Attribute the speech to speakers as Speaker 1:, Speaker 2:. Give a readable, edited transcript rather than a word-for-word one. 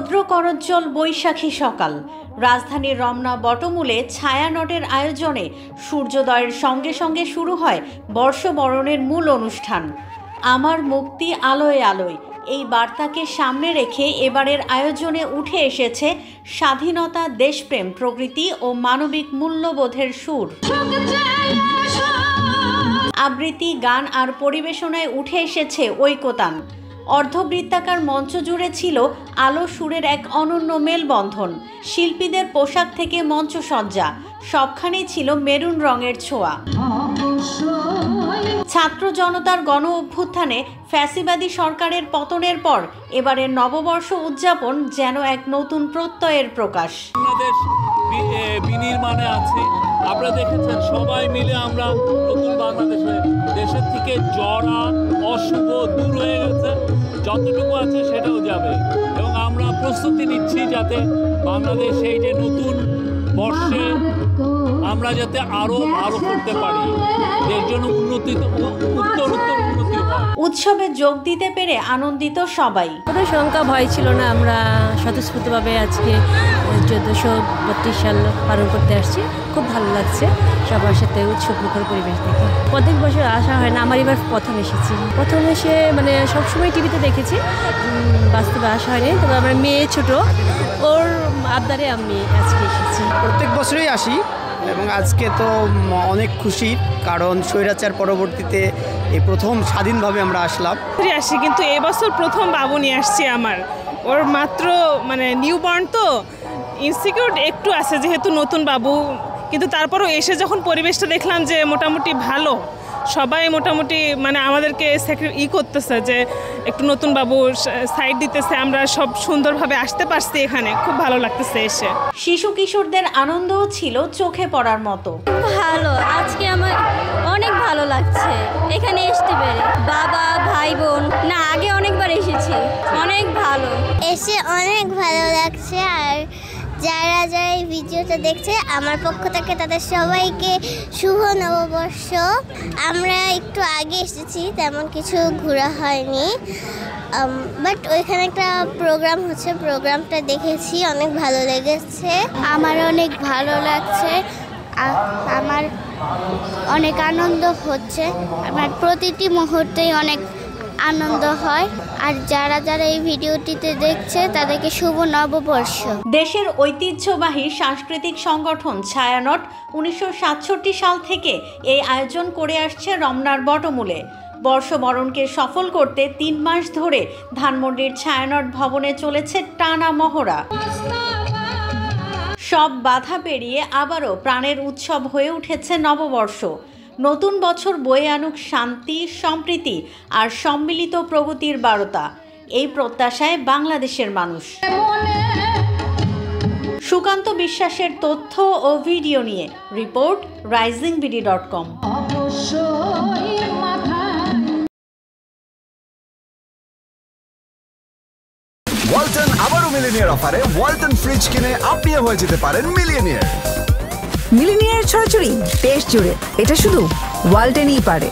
Speaker 1: রৌদ্র করজ্জ্বল বৈশাখী সকাল। রাজধানীর রমনা বটমূলে ছায়ানটের আয়োজনে সূর্যোদয়ের সঙ্গে সঙ্গে শুরু হয় বর্ষবরণের মূল অনুষ্ঠান। আমার মুক্তি আলোয় আলোয়, এই বার্তাকে সামনে রেখে এবারের আয়োজনে উঠে এসেছে স্বাধীনতা, দেশপ্রেম, প্রকৃতি ও মানবিক মূল্যবোধের সুর। আবৃত্তি, গান আর পরিবেশনায় উঠে এসেছে ঐকতান। অর্ধবৃত্তাকার মঞ্চ জুড়ে ছিল আলো সুরের এক অনন্য মেলবন্ধন। শিল্পীদের পোশাক থেকে মঞ্চসজ্জা সবখানেই ছিল মেরুন রঙের ছোঁয়া। ছাত্র জনতার গণ অভ্যুত্থানে ফ্যাসিবাদী সরকারের পতনের পর এবারের নববর্ষ উদযাপন যেন এক নতুন প্রত্যয়ের প্রকাশ।
Speaker 2: বাংলাদেশ বিনির্মাণে আছে, আপনারা দেখেছেন সবাই মিলে আমরা নতুন বাংলাদেশে, দেশের থেকে জড়া অশুভ দূর হয়ে গেছে, যতটুকু আছে সেটাও যাবে এবং আমরা প্রস্তুতি নিচ্ছি যাতে বাংলাদেশ এই যে নতুন বর্ষে আমরা যাতে আরো ভালো করতে পারি, এর জন্য উত্তর উন্নতি হয়।
Speaker 1: উৎসবে যোগ দিতে পেরে আনন্দিত সবাই।
Speaker 3: কোনো শঙ্কা ভয় ছিল না। আমরা স্বতঃস্ফূর্তভাবে আজকে 1432 সাল পালন করতে আসছি। খুব ভালো লাগছে সবার সাথে উৎসবমুখর পরিবেশ দেখে। প্রত্যেক বছর আসা হয় না, আমার এবার প্রথম এসেছি। প্রথম এসে মানে সবসময় টিভিতে দেখেছি, বাস্তবে আসা হয়নি। তবে আমার মেয়ে ছোট, ওর আবদারে আমি আজকে এসেছি।
Speaker 4: প্রত্যেক বছরই আসি এবং আজকে তো অনেক খুশি, কারণ স্বৈরাচার পরবর্তীতে এই প্রথম স্বাধীনভাবে আমরা আসলাম।
Speaker 5: আসি কিন্তু এবছর প্রথম বাবু নিয়ে আসছি। আমার ওর মাত্র মানে নিউবর্ন, তো ইনসিকিউর একটু আছে যেহেতু নতুন বাবু, কিন্তু তারপরও এসে যখন পরিবেশটা দেখলাম যে মোটামুটি ভালো, সবাই মোটামুটি মানে আমাদেরকে করতেছে যে একটু নতুন বাবু সাইড দিতেছে, আমরা সব সুন্দরভাবে আসতে পারছি এখানে, খুব ভালো লাগতেছে এসে।
Speaker 1: শিশু কিশোরদের আনন্দও ছিল চোখে পড়ার মতো।
Speaker 6: ভালো, আজকে আমার অনেক ভালো লাগছে এখানে আসতে পেরে। বাবা, ভাই, বোন না, আগে অনেকবার এসেছি, অনেক ভালো,
Speaker 7: এসে অনেক ভালো লাগছে। আর যারা যারা এই ভিডিওটা দেখছে, আমার পক্ষ থেকে তাদের সবাইকে শুভ নববর্ষ। আমরা একটু আগে এসেছি, তেমন কিছু ঘোরা হয়নি, বাট ওইখানে একটা প্রোগ্রাম হচ্ছে, প্রোগ্রামটা দেখেছি, অনেক ভালো লেগেছে। আমার অনেক ভালো লাগছে, আমার অনেক আনন্দ হচ্ছে, আমার প্রতিটি মুহূর্তেই অনেক আনন্দ হয়। আর যারা যারা এই ভিডিওটিতে দেখছে তাদেরকে শুভ নববর্ষ।
Speaker 1: দেশের ঐতিহ্যবাহী সাংস্কৃতিক সংগঠন ছায়ানট 1967 সাল থেকে এই আয়োজন করে আসছে রমনার বটমূলে। বর্ষবরণকে সফল করতে 3 মাস ধরে ধানমন্ডির ছায়ানট ভবনে চলেছে টানা মহড়া। সব বাধা পেরিয়ে আবারও প্রাণের উৎসব হয়ে উঠেছে নববর্ষ। নতুন বছর বয়ে আনুক শান্তি, সম্প্রীতি আর সম্মিলিত প্রগতির বার্তা, এই প্রত্যাশায় বাংলাদেশের মানুষ। সুকান্ত বিশ্বাসের তথ্য ও ভিডিও নিয়ে রিপোর্ট risingBD.com।
Speaker 8: ওয়ালটন আবারও মিলিনিয়ার অফারে ওয়ালটন ফ্রিজ কিনে আপনিও হয়ে যেতে পারেন মিলিয়নিয়ার।
Speaker 9: মিলিনিয়ার ছড়াছড়ি দেশ জুড়ে, এটা শুধু ওয়ালটনই পারে।